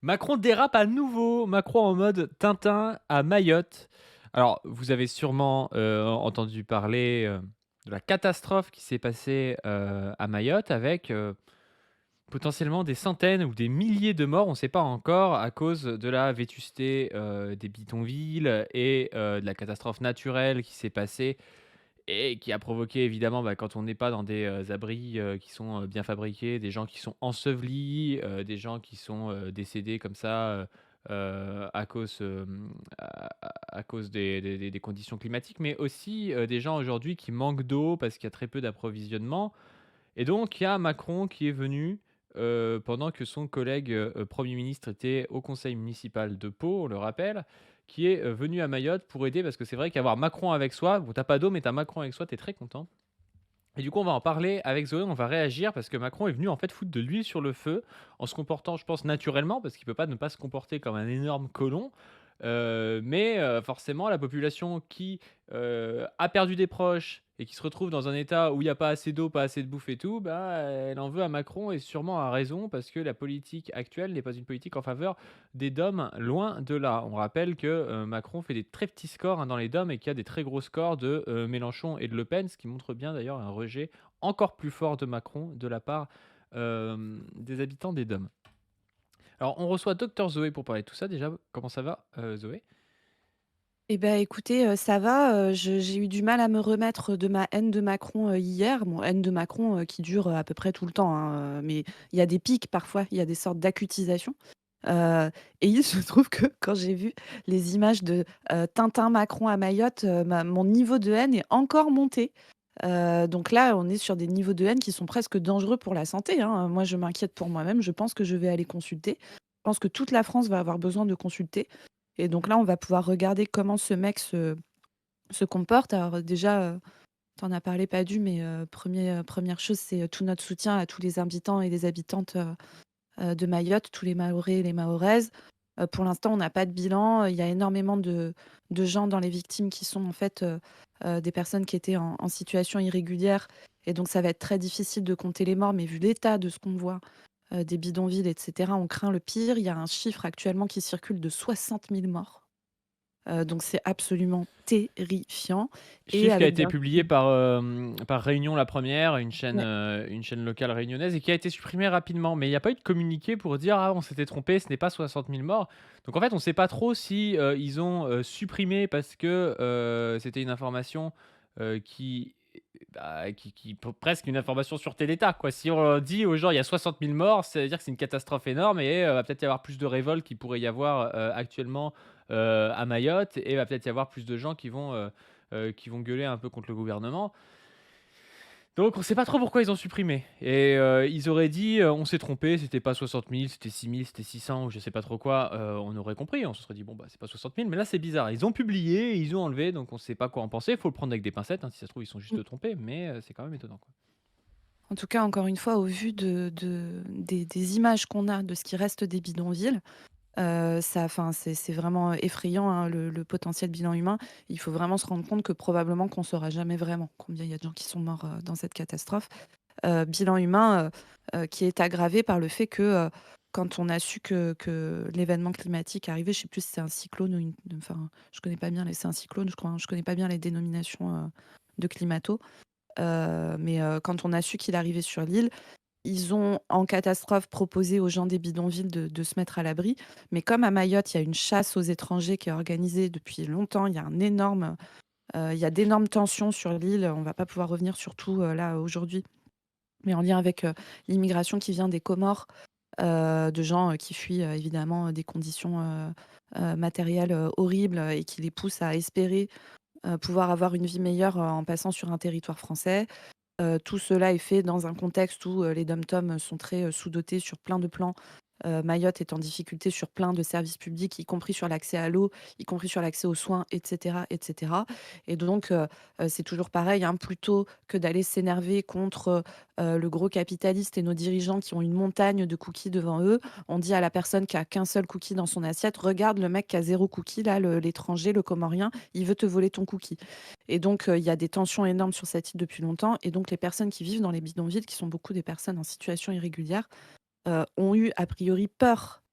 Macron dérape à nouveau. Macron en mode Tintin à Mayotte. Alors, vous avez sûrement, entendu parler, de la catastrophe qui s'est passée, à Mayotte avec, potentiellement des centaines ou des milliers de morts, on ne sait pas encore, à cause de la vétusté, des bidonvilles et de la catastrophe naturelle qui s'est passée et qui a provoqué évidemment, bah, quand on n'est pas dans des, abris, qui sont, bien fabriqués, des gens qui sont ensevelis, des gens qui sont, décédés comme ça, à cause, à cause des conditions climatiques, mais aussi, des gens aujourd'hui qui manquent d'eau parce qu'il y a très peu d'approvisionnement et donc il y a Macron qui est venu, pendant que son collègue, 1 ministre était au conseil municipal de Pau, on le rappelle, qui est, venu à Mayotte pour aider parce que c'est vrai qu'avoir Macron avec soi, bon tu pas d'eau, mais tu as Macron avec soi, tu es très content et du coup, on va en parler avec Zoé, on va réagir parce que Macron est venu en fait foutre de l'huile sur le feu en se comportant, je pense, naturellement parce qu'il peut pas ne pas se comporter comme un énorme colon. Mais forcément la population qui, a perdu des proches et qui se retrouve dans un état où il y a pas assez d'eau, pas assez de bouffe et tout, bah, elle en veut à Macron et sûrement à raison parce que la politique actuelle n'est pas une politique en faveur des DOM, loin de là. On rappelle que, Macron fait des très petits scores, hein, dans les DOM et qu'il y a des très gros scores de, Mélenchon et de Le Pen, ce qui montre bien d'ailleurs un rejet encore plus fort de Macron de la part, des habitants des DOM. Alors on reçoit Docteur Zoé pour parler de tout ça déjà. Comment ça va, Zoé? Eh ben, écoutez, ça va, je j'ai eu du mal à me remettre de ma haine de Macron, hier. Bon, haine de Macron, qui dure, à peu près tout le temps, hein, mais il y a des pics parfois, il y a des sortes d'acutisation, et il se trouve que quand j'ai vu les images de, Tintin Macron à Mayotte, ma mon niveau de haine est encore monté. Donc là, on est sur des niveaux de haine qui sont presque dangereux pour la santé, hein. Moi, je m'inquiète pour moi-même, je pense que je vais aller consulter. Je pense que toute la France va avoir besoin de consulter et donc là, on va pouvoir regarder comment ce mec se comporte. Alors déjà, tu en as parlé, pas dû, mais 1 chose, c'est, tout notre soutien à tous les habitants et les habitantes, de Mayotte, tous les Mahorais et les Mahoraises. Pour l'instant, on n'a pas de bilan. Il y a énormément de gens dans les victimes qui sont en fait, des personnes qui étaient en situation irrégulière et donc ça va être très difficile de compter les morts, mais vu l'état de ce qu'on voit, des bidonvilles et cetera, on craint le pire. Il y a un chiffre actuellement qui circule de 60 000 morts, donc c'est absolument terrifiant et Chiffre qui a avec été des publié par, par Réunion la première, ouais. une chaîne locale réunionnaise et qui a été supprimé rapidement. Mais il y a pas eu de communiqué pour dire: «Ah, on s'était trompé, ce n'est pas 60 000 morts». Donc en fait, on ne sait pas trop si, ils ont, supprimé parce que, c'était une information, qui, bah, qui presque une information sur Téléta, quoi. Si on dit aux gens: «Il y a 60 000 morts», ça veut dire que c'est une catastrophe énorme et va peut-être y avoir plus de révoltes qu'il pourrait y avoir, actuellement, à Mayotte et va peut-être y avoir plus de gens qui vont gueuler un peu contre le gouvernement. Donc on sait pas trop pourquoi ils ont supprimé et ils auraient dit, «On s'est trompé, c'était pas 60 000, c'était 6 000, c'était 600 ou je sais pas trop quoi», on aurait compris, on se serait dit: «Bon, bah, c'est pas 60 000». Mais là, c'est bizarre. Ils ont publié, ils ont enlevé, donc on sait pas quoi en penser. Il faut le prendre avec des pincettes, hein, si ça se trouve, ils sont juste Mmh. trompés, mais c'est quand même étonnant, quoi. En tout cas, encore une fois, au vu des images qu'on a de ce qui reste des bidonvilles, ça enfin, c'est vraiment effrayant, hein, le potentiel bilan humain. Il faut vraiment se rendre compte que probablement qu'on saura jamais vraiment combien il y a de gens qui sont morts, dans cette catastrophe. Bilan humain, qui est aggravé par le fait que, quand on a su que l'événement climatique arrivait, je sais plus si c'est un cyclone ou une enfin, je connais pas bien les c'est un cyclone, je crois, hein, je connais pas bien les dénominations, de climato. Mais quand on a su qu'il arrivait sur l'île, ils ont, en catastrophe, proposé aux gens des bidonvilles de se mettre à l'abri. Mais comme à Mayotte, il y a une chasse aux étrangers qui est organisée depuis longtemps, il y a d'énormes tensions sur l'île. On va pas pouvoir revenir sur tout, là, aujourd'hui, mais en lien avec, l'immigration qui vient des Comores, de gens, qui fuient, évidemment, des conditions, matérielles, horribles, et qui les poussent à espérer, pouvoir avoir une vie meilleure, en passant sur un territoire français. Tout cela est fait dans un contexte où, les DOM-TOM sont très, sous-dotés sur plein de plans. Mayotte est en difficulté sur plein de services publics, y compris sur l'accès à l'eau, y compris sur l'accès aux soins et cetera et cetera. Et donc c'est toujours pareil, hein, plutôt que d'aller s'énerver contre, le gros capitaliste et nos dirigeants qui ont une montagne de cookies devant eux, on dit à la personne qui a qu'un seul cookie dans son assiette: «Regarde le mec qui a 0 cookie là, l'étranger, le comorien, il veut te voler ton cookie». Et donc il y a des tensions énormes sur cette île depuis longtemps et donc les personnes qui vivent dans les bidonvilles, qui sont beaucoup des personnes en situation irrégulière, ont eu a priori peur,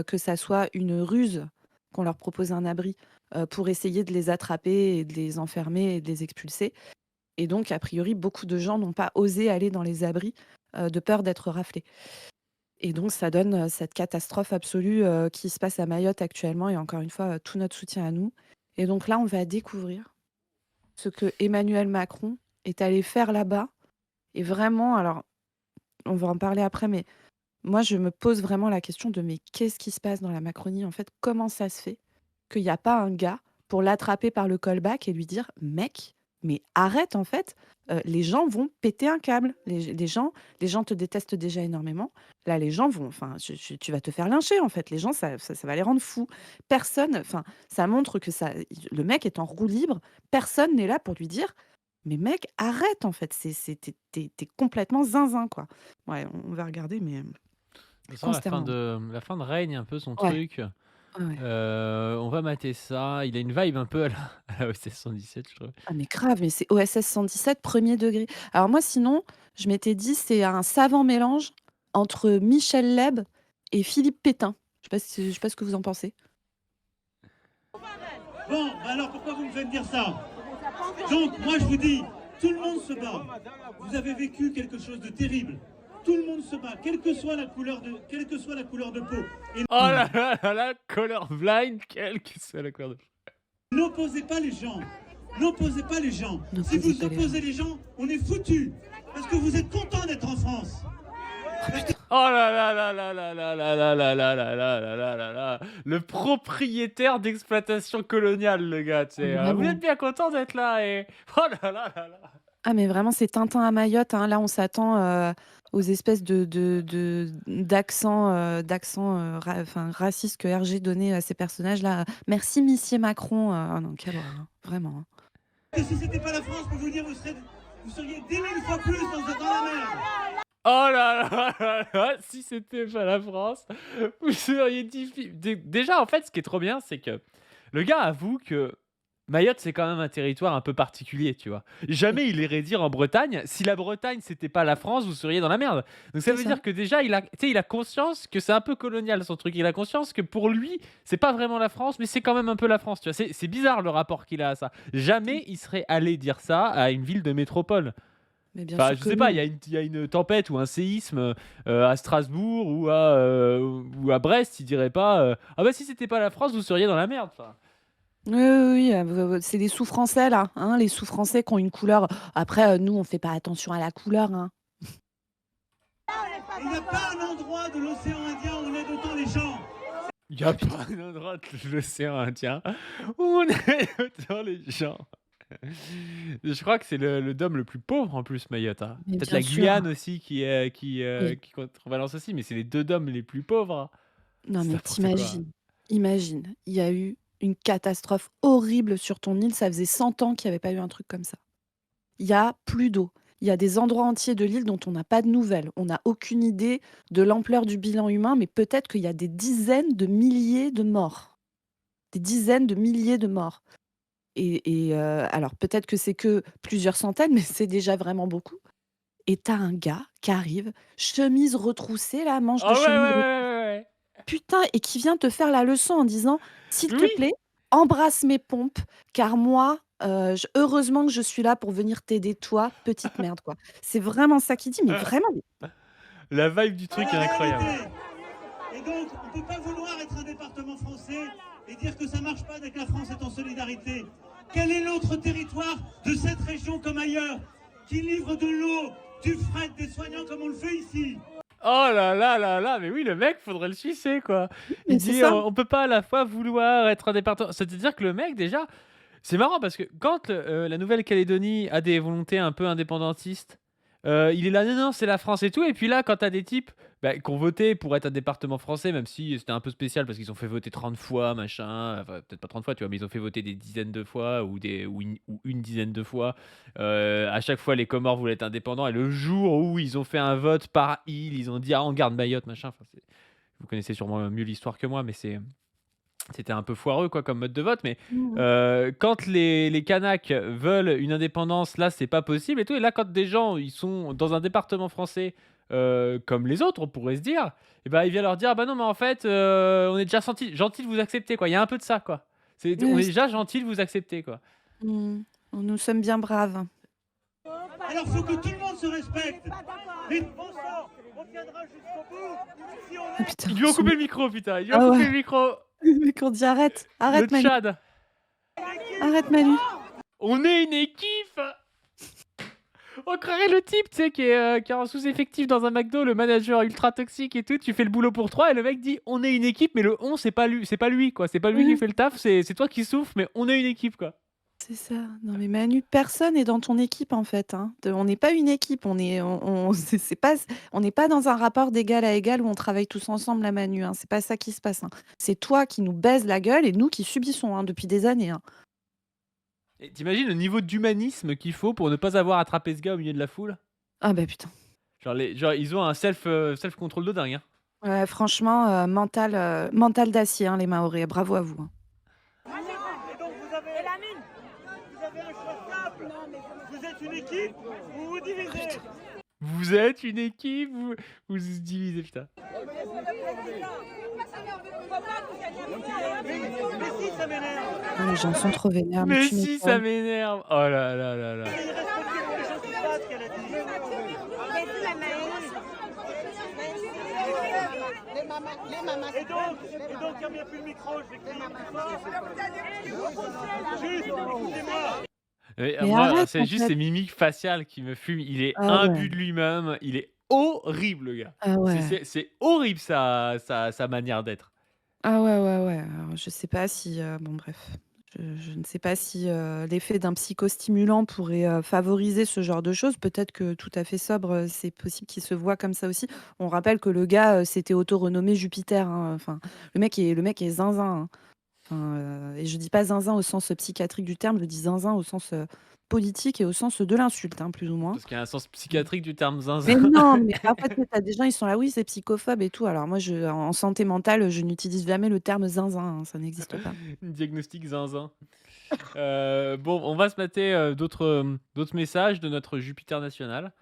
que ça soit une ruse qu'on leur propose un abri, pour essayer de les attraper et de les enfermer et de les expulser. Et donc a priori, beaucoup de gens n'ont pas osé aller dans les abris, de peur d'être raflés. Et donc ça donne, cette catastrophe absolue, qui se passe à Mayotte actuellement et encore une fois, tout notre soutien à nous. Et donc là, on va découvrir ce que Emmanuel Macron est allé faire là-bas et vraiment alors, on va en parler après, mais moi, je me pose vraiment la question de: «Mais qu'est-ce qui se passe dans la Macronie, en fait? Comment ça se fait qu'il y a pas un gars pour l'attraper par le callback et lui dire: "Mec, mais arrête, en fait, les gens vont péter un câble. Les gens te détestent déjà énormément. Là, les gens vont enfin, tu vas te faire lyncher, en fait. Les gens, ça va les rendre fous". Personne enfin, ça montre que ça le mec est en roue libre. Personne n'est là pour lui dire: «Mais mec, arrête, en fait, c'est tu complètement zinzin, quoi». Ouais, on va regarder, mais On sent consternant. la fin de règne un peu son Ouais, truc. ouais, ouais. On va mater ça. Il a une vibe un peu à la à la OSS 117, je trouve. Ah mais grave, mais c'est OSS 117 1er degré. Alors moi sinon, je m'étais dit: «C'est un savant mélange entre Michel Leb et Philippe Pétain». Je sais pas ce que vous en pensez? Bon, bah alors pourquoi vous me faites dire ça? Donc, moi je vous dis, tout le monde se bat. Vous avez vécu quelque chose de terrible. Tout le monde se bat, quelle que soit la couleur de peau. Et Oh Mmh. là là là là, colorblind, quelle que soit la couleur de n'opposez pas les gens. N'opposez pas les gens. Si N'opposez vous pas les gens. opposez les gens, on est foutus. Parce que vous êtes contents d'être en France. Oh putain. Oh là là là là là là là là là là là là là là là là. Le propriétaire d'exploitation coloniale, le gars, tu Ah sais, mais vous vraiment. êtes bien content d'être là et oh là là là là. Ah mais vraiment c'est Tintin à Mayotte, hein. Là on s'attend, aux espèces d'accents, enfin racistes que Hergé donnait à ces personnages-là. «Merci Missier Macron», oh non quelle horreur, hein, vraiment, hein. Et si c'était pas la France, je peux vous dire, vous seriez 10 000 fois plus dans la merde. Oh là là là là, si c'était pas la France, vous seriez déjà, en fait, ce qui est trop bien, c'est que le gars avoue que Mayotte, c'est quand même un territoire un peu particulier, tu vois? Oui, Jamais il irait dire en Bretagne: «Si la Bretagne, c'était pas la France, vous seriez dans la merde». Donc ça c'est veut ça. dire que déjà, il a conscience que c'est un peu colonial son truc. Il a conscience que pour lui, c'est pas vraiment la France, mais c'est quand même un peu la France, tu vois? C'est bizarre le rapport qu'il a à ça. Mmh. Jamais il serait allé dire ça à une ville de métropole. Mais bien Enfin, sûr je que sais pas, non. il y a une tempête ou un séisme, à Strasbourg ou à Brest, il dirait pas, «Ah bah, si c'était pas la France, vous seriez dans la merde», enfin. Oui, oui, oui, c'est les sous-français là, hein, les sous-français qui ont une couleur après, nous on fait pas attention à la couleur, hein. Il n'y a pas un endroit de l'océan Indien où on aide autant les gens. Il y a pas un endroit de l'océan Indien où on est autant les gens. Je crois que c'est le dôme le plus pauvre en plus, Mayotte, hein. Mais Peut-être bien la sûr, Guyane aussi oui. qui contrebalance aussi, mais c'est les 2 dômes les plus pauvres, hein. Non C'est mais n'importe quoi. imagine, il y a eu une catastrophe horrible sur ton île, ça faisait 100 ans qu'il y avait pas eu un truc comme ça. Il y a plus d'eau. Il y a des endroits entiers de l'île dont on n'a pas de nouvelles. On n'a aucune idée de l'ampleur du bilan humain, mais peut-être qu'il y a des dizaines de milliers de morts. Des dizaines de milliers de morts. Alors peut-être que c'est que plusieurs centaines, mais c'est déjà vraiment beaucoup. Et tu as un gars qui arrive, chemise retroussée là, manche de Ah ouais, ouais, chemise ouais, re ouais, ouais, ouais. putain et qui vient te faire la leçon en disant: «S'il Mais te oui! plaît, embrasse mes pompes car moi, j heureusement que je suis là pour venir t'aider toi, petite merde», quoi. C'est vraiment ça qu'il dit, mais vraiment, mais La vibe du C'est truc la est incroyable. réalité. Et donc, on ne peut pas vouloir être un département français et dire que ça ne marche pas dès que la France est en solidarité. Quel est l'autre territoire de cette région comme ailleurs qui livre de l'eau, du fret, des soignants comme on le fait ici? Oh là là là là, mais oui, le mec, faudrait le sucer, quoi. Il mais c'est dit: ça. On peut pas à la fois vouloir être un département». C'est-à-dire que le mec, déjà, c'est marrant parce que quand, la Nouvelle-Calédonie a des volontés un peu indépendantistes, il est là: «Non, non, c'est la France et tout», et puis là, quand tu as des types, bah, qui ont voté pour être un département français, même si c'était un peu spécial parce qu'ils ont fait voter 30 fois, machin, enfin, peut-être pas 30 fois, tu vois? Mais ils ont fait voter des dizaines de fois ou une dizaine de fois. À chaque fois, les Comores voulaient être indépendants et le jour où ils ont fait un vote par île, ils ont dit: «Ah, on garde Mayotte», machin, enfin, vous connaissez sûrement mieux l'histoire que moi, mais c'était un peu foireux quoi comme mode de vote, mais Mmh mh. quand les Kanaks veulent une indépendance, là, c'est pas possible et tout et là, quand des gens, ils sont dans un département français, comme les autres, on pourrait se dire, et ben il vient leur dire: «Ah bah non, mais en fait, on est déjà gentil de vous accepter, quoi». Il y a un peu de ça, quoi. On Oui, est déjà gentil de vous accepter, quoi. mmh, nous sommes bien braves. Alors faut que tout le monde se respecte. Mais bon sang, on tiendra jusqu'au bout. Si on Ah est... putain, Ils lui ont coupé le micro, putain, ils lui ont ah coupé ouais, le micro. le mec on dit: «Arrête, Le arrête Manu, Tchad. arrête Manu». On est une équipe! On croirait le type, tu sais, qui est en sous-effectif dans un McDo, le manager ultra toxique et tout. Tu fais le boulot pour 3 et le mec dit: «On est une équipe», mais le «on», c'est pas lui, quoi. C'est pas lui qui Mmh. fait le taf, c'est toi qui souffres, mais on est une équipe, quoi. C'est ça. Non mais Manu, personne est dans ton équipe en fait, hein. On n'est pas une équipe, c'est pas on n'est pas dans un rapport d'égal à égal où on travaille tous ensemble là Manu, hein. C'est pas ça qui se passe, hein. C'est toi qui nous baises la gueule et nous qui subissons, hein, depuis des années, hein. Et tu le niveau d'humanisme qu'il faut pour ne pas avoir attrapé ce gars au milieu de la foule? Ah bah putain. Genre ils ont un self-control de dingue, hein. Ouais, franchement, mental d'acier, hein, les Mahorais. Bravo à vous, hein. Et donc vous avez un choix simple. Vous êtes une équipe ou vous divisez. Vous êtes une équipe, vous vous divisez, putain. Mais si ça m'énerve. Ah, les gens sont trop vénères, mais Mais tu si, ça m'étonnes. m'énerve! Oh là là là là. Il respecte les gens qui se battent, qu'elle a dit. Et donc, il n'y a bien plus le micro, je vais crier plus fort. Juste, écoutez-moi. Mais, Mais moi, arrête c'est en juste fait. ses mimiques faciales qui me fument. Il est Ah ouais, imbu de lui-même. Il est horrible, le gars. ah ouais. C'est horrible sa manière d'être. Ah ouais, ouais, ouais. Alors je sais pas si, bon bref, je ne sais pas si, l'effet d'un psychostimulant pourrait, favoriser ce genre de choses. Peut-être que tout à fait sobre, c'est possible qu'il se voit comme ça aussi. On rappelle que le gars, s'était auto-renommé Jupiter, hein, enfin, le mec est zinzin, hein. Enfin, et je dis pas zinzin au sens, psychiatrique du terme, je dis zinzin au sens, politique et au sens de l'insulte, hein, plus ou moins. Parce qu'il y a un sens psychiatrique du terme Mais zinzin. non, mais en fait, tu as des gens, ils sont là: «Oui, c'est psychophobe et tout». Alors moi, en santé mentale, je n'utilise jamais le terme zinzin, hein, ça n'existe pas. Diagnostic zinzin. Bon, on va se mater d'autres messages de notre Jupiter national.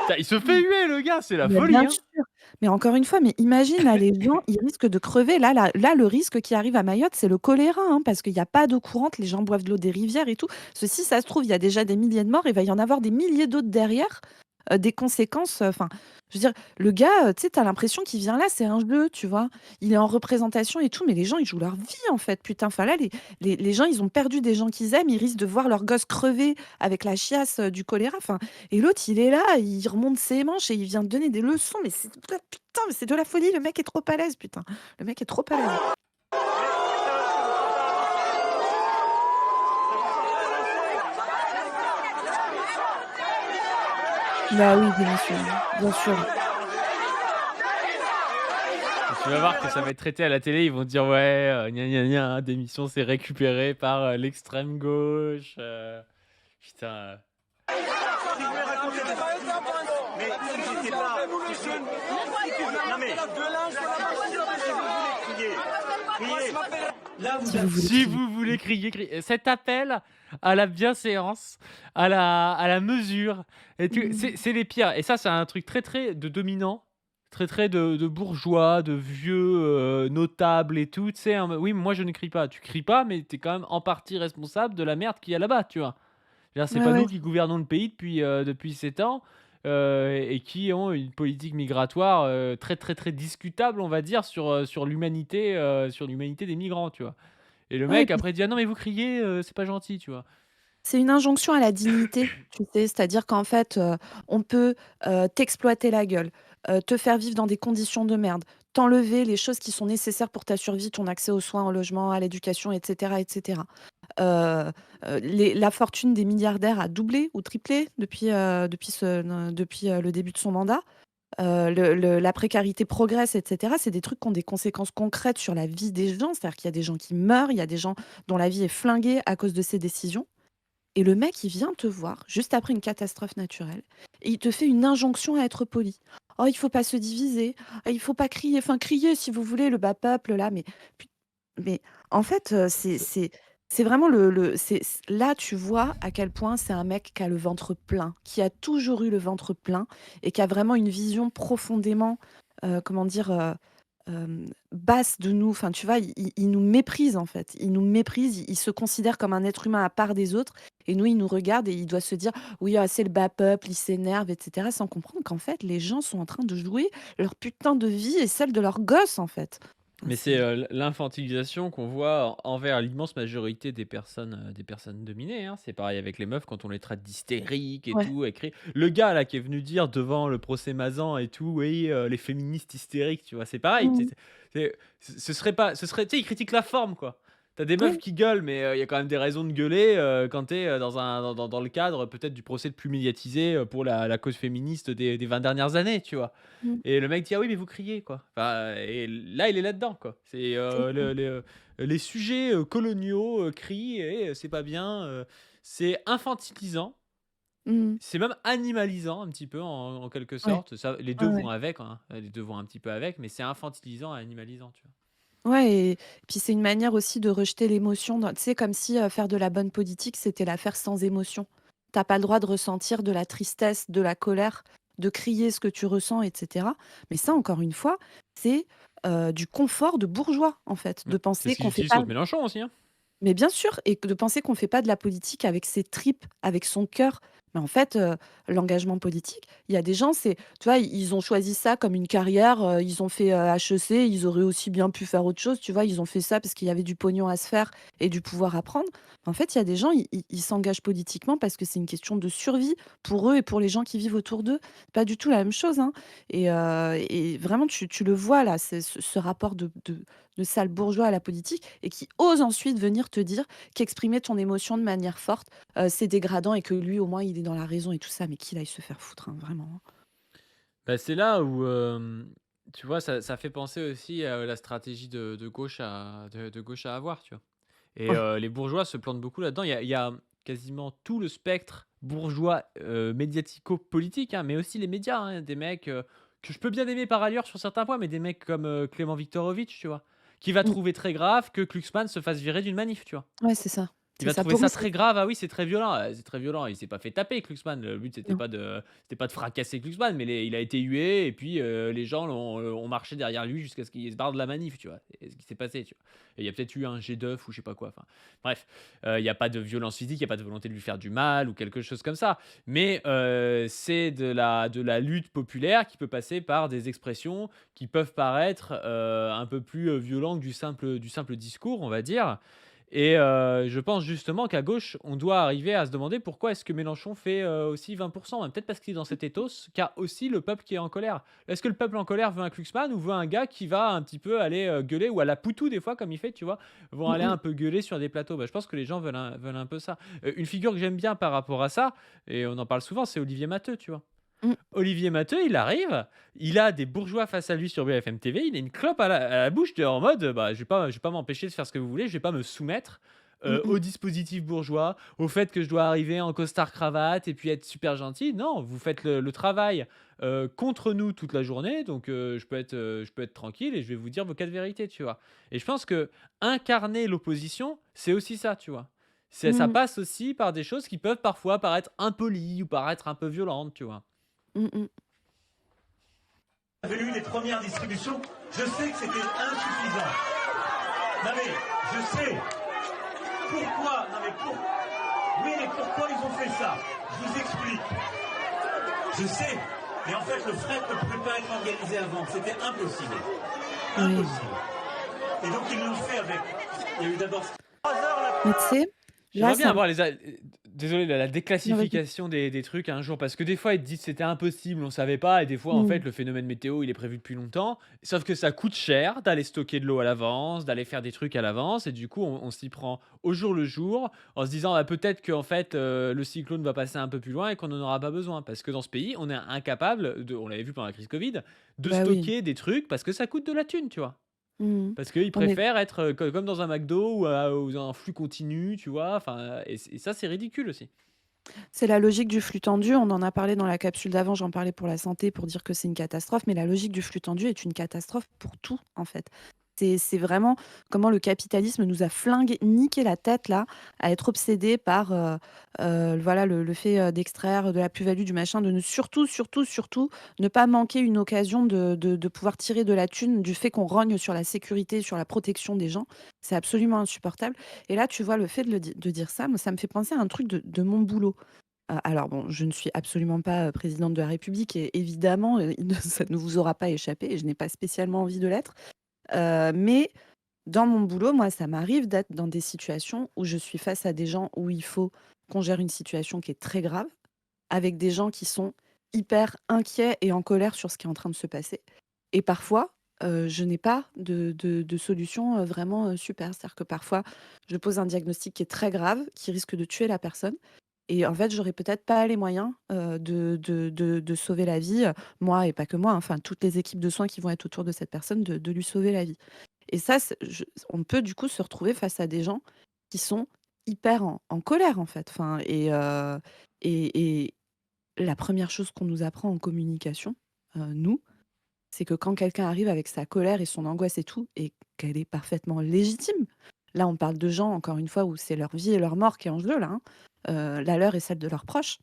Putain, il se fait huer, le gars, c'est la Mais folie, bien hein. sûr, mais encore une fois, mais imagine là, les gens, ils risquent de crever. Là, le risque qui arrive à Mayotte, c'est le choléra, hein, parce qu'il y a pas d'eau courante, les gens boivent de l'eau des rivières et tout. Si ça se trouve, il y a déjà des milliers de morts, il va y en avoir des milliers d'autres derrière, des conséquences, enfin, je veux dire, le gars, tu sais, tu as l'impression qu'il vient là, c'est un jeu, tu vois? Il est en représentation et tout, mais les gens, ils jouent leur vie, en fait, putain. Enfin là, les gens, ils ont perdu des gens qu'ils aiment, ils risquent de voir leurs gosses crever avec la chiasse, du choléra, enfin, et l'autre, il est là, il remonte ses manches et il vient de donner des leçons, mais c'est putain, mais c'est de la folie, le mec est trop à l'aise, putain. Le mec est trop à l'aise. Bah oui, bien sûr, bien sûr. Et tu vas voir que ça va être traité à la télé, ils vont dire: «Ouais, gna gna gna, démission, c'est récupéré par, l'extrême gauche», putain, Si vous voulez raconter des... Mais n'hésitez pas. Non mais... Criez. Là, Si vous voulez si crier. vous voulez crier, criez. Cet appel à la bienséance, à la mesure et tu Mmh. c'est les pires et ça, c'est un truc très, très de dominant, très, très de bourgeois, de vieux, notables et tout, tu sais, en mode: «Oui, moi je ne crie pas». Tu cries pas, mais tu es quand même en partie responsable de la merde qu'il y a là-bas, tu vois? Je veux dire, c'est Ouais, pas ouais. nous qui gouvernons le pays depuis 7 ans, et qui ont une politique migratoire, très, très, très discutable, on va dire, sur l'humanité des migrants, tu vois? Et le Ouais, et mec puis après dit: «Ah non mais vous criez, c'est pas gentil», tu vois? c'est une injonction à la dignité, tu sais? C'est-à-dire qu'en fait, on peut, t'exploiter la gueule, te faire vivre dans des conditions de merde, t'enlever les choses qui sont nécessaires pour ta survie, ton accès aux soins, au logement, à l'éducation et cetera et cetera. La fortune des milliardaires a doublé ou triplé depuis le début de son mandat. La précarité progresse et cetera. C'est des trucs qui ont des conséquences concrètes sur la vie des gens. C'est-à-dire qu'il y a des gens qui meurent, il y a des gens dont la vie est flinguée à cause de ces décisions. Et le mec, il vient te voir juste après une catastrophe naturelle et il te fait une injonction à être poli. «Oh, il faut pas se diviser. Ah, il faut pas crier. Enfin, criez si vous voulez, le bas peuple là», mais en fait, c'est C'est vraiment là, tu vois à quel point c'est un mec qui a le ventre plein, qui a toujours eu le ventre plein et qui a vraiment une vision profondément, comment dire? Basse de nous. Enfin, tu vois, il nous méprise, en fait. Il nous méprise, il se considère comme un être humain à part des autres et nous, il nous regarde et il doit se dire: «Oui, ah, c'est le bas peuple, il s'énerve» et cetera, sans comprendre qu'en fait, les gens sont en train de jouer leur putain de vie et celle de leurs gosses, en fait. Enfin, Mais c'est, c'est l'infantilisation qu'on voit envers l'immense majorité des personnes dominées, hein. C'est pareil avec les meufs quand on les traite d'hystériques et ouais. tout, écrit le gars là qui est venu dire devant le procès Mazan et tout: «Oui, les féministes hystériques», tu vois? C'est pareil, tu Mmh. sais, ce serait pas ce serait tu sais, ils critiquent la forme, quoi. T'as des meufs Oui. qui gueulent, mais il y a quand même des raisons de gueuler, quand t'es es, dans le cadre peut-être du procès le plus médiatisé, pour la cause féministe des 20 dernières années, tu vois? Mmh. Et le mec dit: «Ah oui, mais vous criez, quoi». Enfin, et là, il est là-dedans, quoi. C'est, C'est ça. les sujets, coloniaux, crient et c'est pas bien, c'est infantilisant, Mmh. c'est même animalisant un petit peu en quelque Ouais. sorte. Ça les Ouais, 2 vont ouais. avec, hein, les 2 vont un petit peu avec, mais c'est infantilisant et animalisant, tu vois? Ouais et puis c'est une manière aussi de rejeter l'émotion dans tu sais, comme si, faire de la bonne politique, c'était la faire sans émotion. Tu as pas le droit de ressentir de la tristesse, de la colère, de crier ce que tu ressens et cetera. Mais ça, encore une fois, c'est, du confort de bourgeois, en fait, Mmh. de C'est penser ce qu'ils qu'on fait utilisent pas contre Mélenchon aussi, hein. mais bien sûr et que de penser qu'on fait pas de la politique avec ses tripes, avec son cœur. Mais en fait, l'engagement politique, il y a des gens, c'est tu vois, ils ont choisi ça comme une carrière, ils ont fait, HEC, ils auraient aussi bien pu faire autre chose, tu vois? Ils ont fait ça parce qu'il y avait du pognon à se faire et du pouvoir à prendre. En fait, il y a des gens, ils s'engagent politiquement parce que c'est une question de survie pour eux et pour les gens qui vivent autour d'eux. Pas du tout la même chose, hein et vraiment tu le vois là, c'est ce rapport de sale bourgeois à la politique et qui ose ensuite venir te dire qu'exprimer ton émotion de manière forte, c'est dégradant et que lui, au moins, il est dans la raison et tout ça, mais qu'il aille se faire foutre, hein, vraiment, hein. Bah, c'est là où, tu vois, ça fait penser aussi à la stratégie de gauche à avoir, tu vois? Et Ouais. les bourgeois se plantent beaucoup là-dedans. Il y a quasiment tout le spectre bourgeois, médiatico-politique, hein, mais aussi les médias, hein. Des mecs, que je peux bien aimer par ailleurs sur certains points, mais des mecs comme, Clément Viktorovitch, tu vois? Qui va Mmh. trouver très grave que Glucksmann se fasse virer d'une manif, tu vois? Ouais, c'est ça. Il C'est va ça. trouver Pour eux, ça c'est très grave. «Ah oui, c'est très violent». C'est très violent. Il s'est pas fait taper Kluxman. Le but non. c'était pas de fracasser Kluxman, mais il a été hué et puis, les gens ont marché derrière lui jusqu'à ce qu'il se barre de la manif, tu vois? C'est ce qui s'est passé, tu vois? Et il y a peut-être eu un jet d'œuf ou je sais pas quoi, enfin, bref. Il y a pas de violence physique, il y a pas de volonté de lui faire du mal ou quelque chose comme ça. Mais, c'est de la lutte populaire qui peut passer par des expressions qui peuvent paraître, un peu plus, violentes que du simple discours, on va dire. Et je pense justement qu'à gauche, on doit arriver à se demander pourquoi est-ce que Mélenchon fait, aussi 20 hein, peut-être parce qu'il est dans cet ethos qu'a aussi le peuple qui est en colère. Est-ce que le peuple en colère veut un Kluxman ou veut un gars qui va un petit peu aller, gueuler ou à la Poutou des fois comme il fait, tu vois? Vont Mmh aller mh. un peu gueuler sur des plateaux. Bah, je pense que les gens veulent un peu ça. Une figure que j'aime bien par rapport à ça et on en parle souvent, c'est Olivier Matteux, tu vois? Mmh. Olivier Matteux, il arrive, il a des bourgeois face à lui sur BFM TV, il a une clope à la bouche, tu en mode, bah, je vais pas m'empêcher de faire ce que vous voulez, je vais pas me soumettre, Mmh mh. au dispositif bourgeois, au fait que je dois arriver en costard cravate et puis être super gentil. Non, vous faites le travail, contre nous toute la journée, donc je peux être tranquille et je vais vous dire vos 4 vérités, tu vois? Et je pense que incarner l'opposition, c'est aussi ça, tu vois? Ça Mmh. passe aussi par des choses qui peuvent parfois paraître impolies ou paraître un peu violentes, tu vois? Mmh mh. Avait eu les premières distributions, je sais que c'était insuffisant. Non mais, je sais. Pourquoi? Non mais oui, mais pourquoi ils ont fait ça? Je vous explique. Je sais. Mais en fait, le fret ne pouvait pas être organisé avant. C'était impossible. Oui. Impossible. Et donc ils l'ont fait avec. Il y a eu d'abord 3 heures là. Mais tu sais, là, J'aimerais bien ça avoir désolé, la non, vas-y. déclassification des trucs un jour, parce que des fois, ils te disent: «C'était impossible, on savait pas» et des fois, en Mmh. fait, le phénomène météo, il est prévu depuis longtemps. Sauf que ça coûte cher d'aller stocker de l'eau à l'avance, d'aller faire des trucs à l'avance et du coup, on s'y prend au jour le jour en se disant: «Ah, peut-être qu'en fait, le cyclone va passer un peu plus loin et qu'on en aura pas besoin». Parce que dans ce pays, on est incapable on l'avait vu pendant la crise covid, de Bah oui. stocker des trucs parce que ça coûte de la thune, tu vois? Mmh. Parce qu'ils On est préfèrent être, comme dans un McDo ou dans un flux continu, tu vois? Enfin, et ça, c'est ridicule aussi. c'est la logique du flux tendu. On en a parlé dans la capsule d'avant, j'en parlais pour la santé, pour dire que c'est une catastrophe, mais la logique du flux tendu est une catastrophe pour tout, en fait. C'est vraiment comment le capitalisme nous a flingué niqué la tête là, à être obsédés par, voilà le fait, d'extraire de la plus-value, du machin, de ne surtout, surtout, surtout ne pas manquer une occasion de pouvoir tirer de la thune du fait qu'on rogne sur la sécurité, sur la protection des gens. C'est absolument insupportable et là, tu vois, le fait de dire ça, moi, ça me fait penser à un truc de mon boulot. Alors bon, je ne suis absolument pas, présidente de la République et évidemment, il ne ça ne vous aura pas échappé et je n'ai pas spécialement envie de l'être. Mais dans mon boulot, moi, ça m'arrive d'être dans des situations où je suis face à des gens où il faut qu'on gère une situation qui est très grave, avec des gens qui sont hyper inquiets et en colère sur ce qui est en train de se passer. Et parfois, je n'ai pas de solution, vraiment, super. C'est-à-dire que parfois, je pose un diagnostic qui est très grave, qui risque de tuer la personne et en fait, j'aurais peut-être pas les moyens, de sauver la vie, moi et pas que moi, hein, enfin toutes les équipes de soins qui vont être autour de cette personne, de lui sauver la vie. Et ça, on peut du coup se retrouver face à des gens qui sont hyper en colère en fait. Enfin, et la première chose qu'on nous apprend en communication, nous, c'est que quand quelqu'un arrive avec sa colère et son angoisse et tout, et qu'elle est parfaitement légitime, là on parle de gens, encore une fois, où c'est leur vie et leur mort qui est en jeu, là, hein, la leur et celle de leurs proches.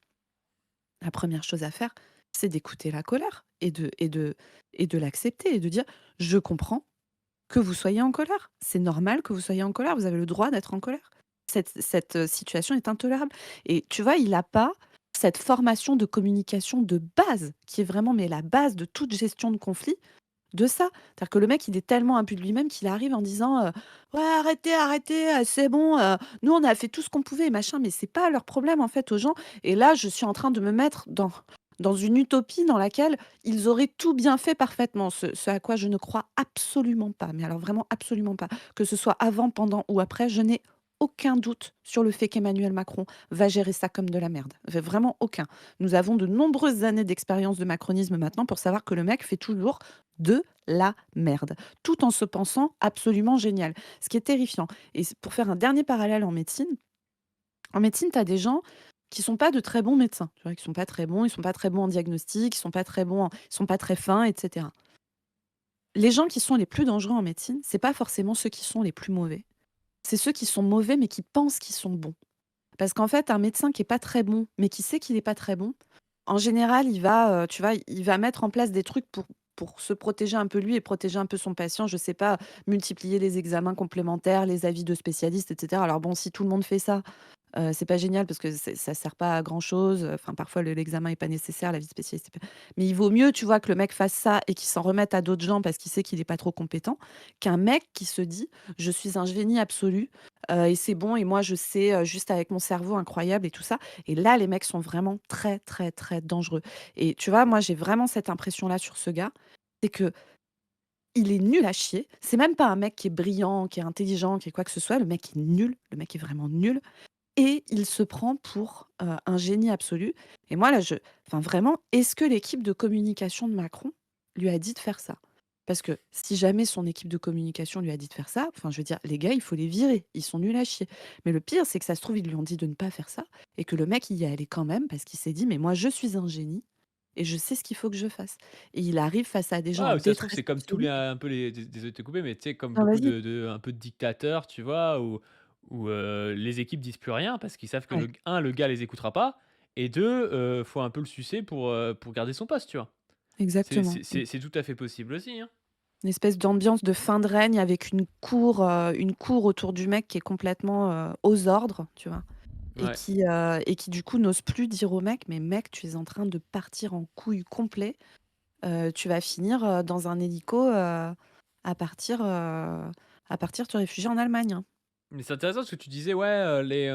La première chose à faire, c'est d'écouter la colère et de l'accepter et de dire: «Je comprends que vous soyez en colère. C'est normal que vous soyez en colère. Vous avez le droit d'être en colère. Cette situation est intolérable». Et tu vois, il a pas cette formation de communication de base qui est vraiment mais la base de toute gestion de conflit, de ça. C'est-à-dire que le mec, il est tellement imbu de lui-même qu'il arrive en disant, «Ouais, arrêtez, arrêtez, c'est bon, nous on a fait tout ce qu'on pouvait et machin», mais c'est pas leur problème en fait aux gens. Et là, je suis en train de me mettre dans une utopie dans laquelle ils auraient tout bien fait parfaitement, ce à quoi je ne crois absolument pas, mais alors vraiment absolument pas. Que ce soit avant, pendant ou après, je n'ai aucun doute sur le fait qu'Emmanuel Macron va gérer ça comme de la merde. Vraiment aucun. Nous avons de nombreuses années d'expérience de macronisme maintenant pour savoir que le mec fait toujours de la merde, tout en se pensant absolument génial, ce qui est terrifiant. Et pour faire un dernier parallèle en médecine, tu as des gens qui sont pas de très bons médecins, tu vois? Qui sont pas très bons, ils sont pas très bons en diagnostic, ils sont pas très bons ils sont pas très fins et cetera. Les gens qui sont les plus dangereux en médecine, c'est pas forcément ceux qui sont les plus mauvais, c'est ceux qui sont mauvais mais qui pensent qu'ils sont bons. Parce qu'en fait, un médecin qui est pas très bon, mais qui sait qu'il est pas très bon, en général, il va, tu vois, il va mettre en place des trucs pour se protéger un peu lui et protéger un peu son patient. Je sais pas, multiplier les examens complémentaires, les avis de spécialistes et cetera. Alors bon, si tout le monde fait ça, c'est pas génial parce que ça sert pas à grand chose. Enfin, parfois, l'examen est pas nécessaire, l'avis de spécialiste est pas mais il vaut mieux, tu vois, que le mec fasse ça et qu'il s'en remette à d'autres gens parce qu'il sait qu'il est pas trop compétent, qu'un mec qui se dit: «Je suis un génie absolu, et c'est bon et moi je sais, juste avec mon cerveau incroyable et tout ça». Et là, les mecs sont vraiment très, très, très dangereux. Et tu vois, moi, j'ai vraiment cette impression-là sur ce gars, c'est que il est nul à chier. C'est même pas un mec qui est brillant, qui est intelligent, qui est quoi que ce soit. Le mec est nul, le mec est vraiment nul et il se prend pour, un génie absolu. Et moi là, enfin vraiment, est-ce que l'équipe de communication de Macron lui a dit de faire ça? Parce que si jamais son équipe de communication lui a dit de faire ça, enfin je veux dire, les gars, il faut les virer, ils sont nuls à chier. Mais le pire, c'est que ça se trouve, ils lui ont dit de ne pas faire ça et que le mec, il y est allé quand même parce qu'il s'est dit: «Mais moi, je suis un génie et je sais ce qu'il faut que je fasse». Et il arrive face à des gens en Ah, ça se trouve, détresse c'est comme tous les absolue. un peu les désolé de te couper, mais tu sais, comme Non, beaucoup vas-y. de un peu de dictateurs, tu vois? Où les équipes disent plus rien parce qu'ils savent que Ouais, le gars les écoutera pas et 2, faut un peu le sucer pour garder son poste, tu vois? exactement. C'est tout à fait possible aussi, hein. Une espèce d'ambiance de fin de règne avec une cour autour du mec qui est complètement, aux ordres, tu vois? Ouais. Et qui du coup n'ose plus dire au mec: «Mais mec, tu es en train de partir en couille complet, tu vas finir, dans un hélico, à partir, heu, à partir te réfugier en Allemagne, hein». Mais c'est intéressant ce que tu disais, ouais,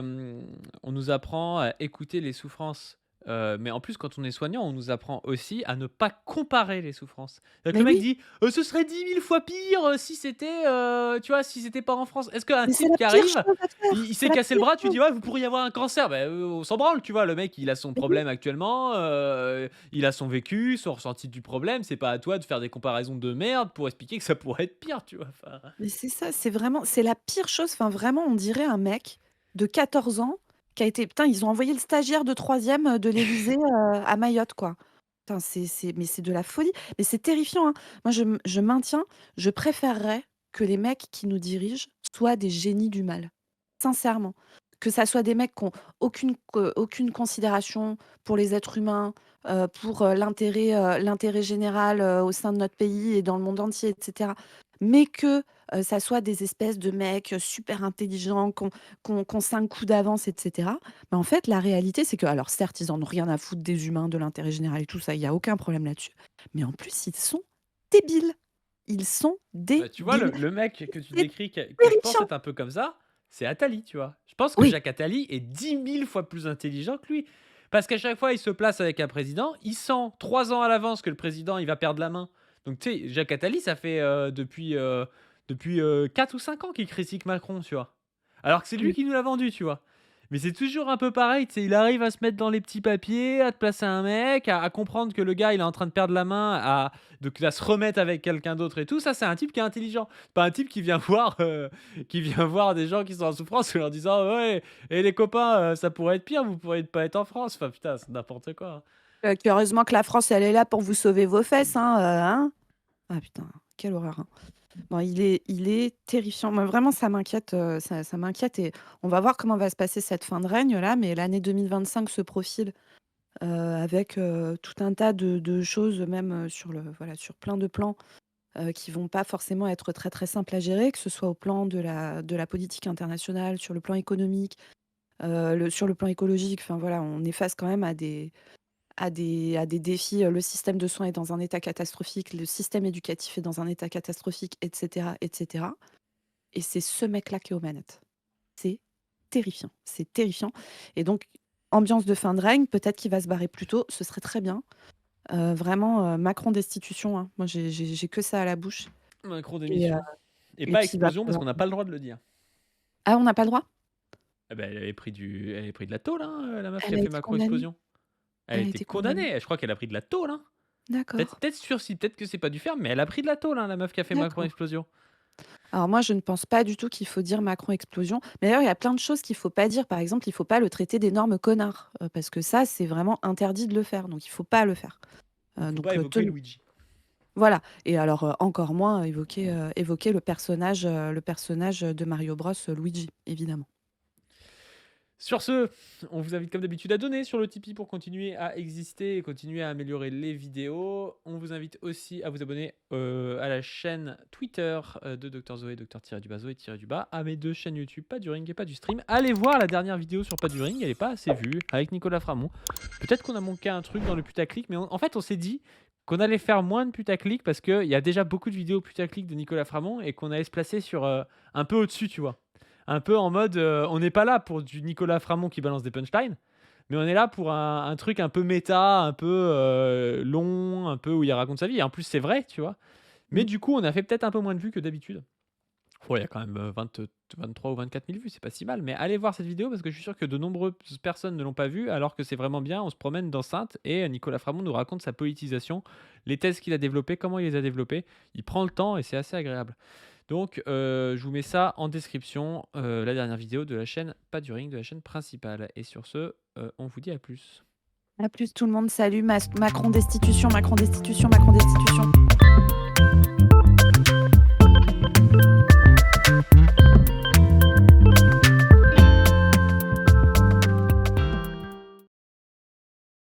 on nous apprend à écouter les souffrances, mais en plus quand on est soignant, on nous apprend aussi à ne pas comparer les souffrances. C'est-à-dire que Mais le mec oui, dit: «Ce serait 10 000 fois pire, si c'était, tu vois, si c'était pas en France». Est-ce qu'un mais c'est type la qui pire arrive, chose à faire, il c'est s'est la cassé le pire bras, tu chose. dis: «Ouais, vous pourriez avoir un cancer», on s'en branle, tu vois? Le mec, il a son Mais oui. problème actuellement, il a son vécu, son ressenti du problème, c'est pas à toi de faire des comparaisons de merde pour expliquer que ça pourrait être pire, tu vois? Enfin, Mais c'est ça, c'est vraiment c'est la pire chose. Enfin, vraiment, on dirait un mec de 14 ans qui a été putain, ils ont envoyé le stagiaire de troisième de l'Élysée, à Mayotte, quoi. Putain, c'est mais c'est de la folie. Mais c'est terrifiant, hein. Moi, je maintiens, je préférerais que les mecs qui nous dirigent soient des génies du mal. Sincèrement. Que ça soit des mecs qui ont aucune considération pour les êtres humains, pour, l'intérêt général, au sein de notre pays et dans le monde entier, et cetera. Mais que, ça soit des espèces de mecs, super intelligents, qui ont 5 coups d'avance, et cetera. Bah, en fait, la réalité, c'est que alors certes, ils en ont rien à foutre des humains, de l'intérêt général et tout ça, il y a aucun problème là-dessus. Mais en plus, ils sont débiles. Ils sont Bah, tu vois, débiles. le mec que tu C'est décris, que je pense terrifiant. être un peu comme ça, c'est Attali, tu vois. Je pense que Oui, Jacques Attali est 10 000 fois plus intelligent que lui. Parce qu'à chaque fois, il se place avec un président, il sent 3 ans à l'avance que le président, il va perdre la main. Donc, tu sais, Jacques Attali, ça fait depuis 4 ou 5 ans qu'il critique Macron, tu vois. Alors que c'est lui mmh, qui nous l'a vendu, tu vois. Mais c'est toujours un peu pareil, tu sais, il arrive à se mettre dans les petits papiers, à te placer un mec, à comprendre que le gars, il est en train de perdre la main, donc à se remettre avec quelqu'un d'autre et tout. Ça, c'est un type qui est intelligent. Pas un type qui vient voir des gens qui sont en souffrance en leur disant ouais, et les copains, ça pourrait être pire, vous pourriez pas être en France. Enfin, putain, c'est n'importe quoi. que heureusement que la France, elle est là pour vous sauver vos fesses, hein, hein? Ah putain, quelle horreur, hein. Bon, il est terrifiant. Moi, vraiment, ça m'inquiète, ça m'inquiète et on va voir comment va se passer cette fin de règne là, mais l'année 2025 se profile, avec, tout un tas de choses, même, sur plein de plans, qui vont pas forcément être très, très simples à gérer, que ce soit au plan de la politique internationale, sur le plan économique, sur le plan écologique. Enfin voilà, on est face quand même à des défis. Le système de soins est dans un état catastrophique, le système éducatif est dans un état catastrophique, et cetera, et cetera. Et c'est ce mec-là qui est aux manettes. C'est terrifiant et donc ambiance de fin de règne, peut-être qu'il va se barrer plus tôt, ce serait très bien. Vraiment, Macron destitution, hein. Moi j'ai que ça à la bouche Macron et d'émission. Et et pas puis il va explosion parce falloir qu'on n'a pas le droit de le dire. ah, on n'a pas le droit? Eh ben, elle avait pris de la tôle, hein, la meuf qui Elle a a fait été Macron condamnée? explosion. Elle a Elle a été été condamnée? condamnée. Je crois qu'elle a pris de la tôle, hein. Peut-être D'accord, peut-être sursis, peut-être que c'est pas du ferme, mais elle a pris de la tôle, hein, la meuf qui a fait Macron d'accord. explosion. Alors moi, je ne pense pas du tout qu'il faut dire Macron explosion. Mais d'ailleurs, il y a plein de choses qu'il faut pas dire. Par exemple, il faut pas le traiter d'énorme connard, parce que ça, c'est vraiment interdit de le faire, donc il faut pas le faire. Faut pas évoquer Tenez Luigi. voilà et alors, encore moins évoquer le personnage de Mario Bros, Luigi, évidemment. Sur ce, on vous invite comme d'habitude à donner sur le Tipeee pour continuer à exister et continuer à améliorer les vidéos. On vous invite aussi à vous abonner à la chaîne Twitter de Dr Zoé, Dr-Zoé-, à mes 2 chaînes YouTube, Pas du Ring et Pas du Stream. Allez voir la dernière vidéo sur Pas du Ring, elle est pas assez vue, avec Nicolas Framont. Peut-être qu'on a manqué un truc dans le putaclic, mais en fait on s'est dit qu'on allait faire moins de putaclic parce qu'il y a déjà beaucoup de vidéos putaclic de Nicolas Framont et qu'on allait se placer sur un peu au-dessus, tu vois. Un peu en mode, on n'est pas là pour du Nicolas Framont qui balance des punchlines, mais on est là pour un truc un peu méta, un peu long, un peu où il raconte sa vie. Et en plus, c'est vrai, tu vois. Mais Mmh. du coup, on a fait peut-être un peu moins de vues que d'habitude. Bon, il y a quand même 23 ou 24 000 vues, c'est pas si mal. Mais allez voir cette vidéo parce que je suis sûr que de nombreuses personnes ne l'ont pas vue, alors que c'est vraiment bien. On se promène dans Sainte et Nicolas Framont nous raconte sa politisation, les thèses qu'il a développées, comment il les a développées. Il prend le temps et c'est assez agréable. Donc, je vous mets ça en description, la dernière vidéo de la chaîne Pas du Ring, de la chaîne principale. Et sur ce, on vous dit à plus. À plus tout le monde, salut Macron destitution, Macron destitution, Macron destitution.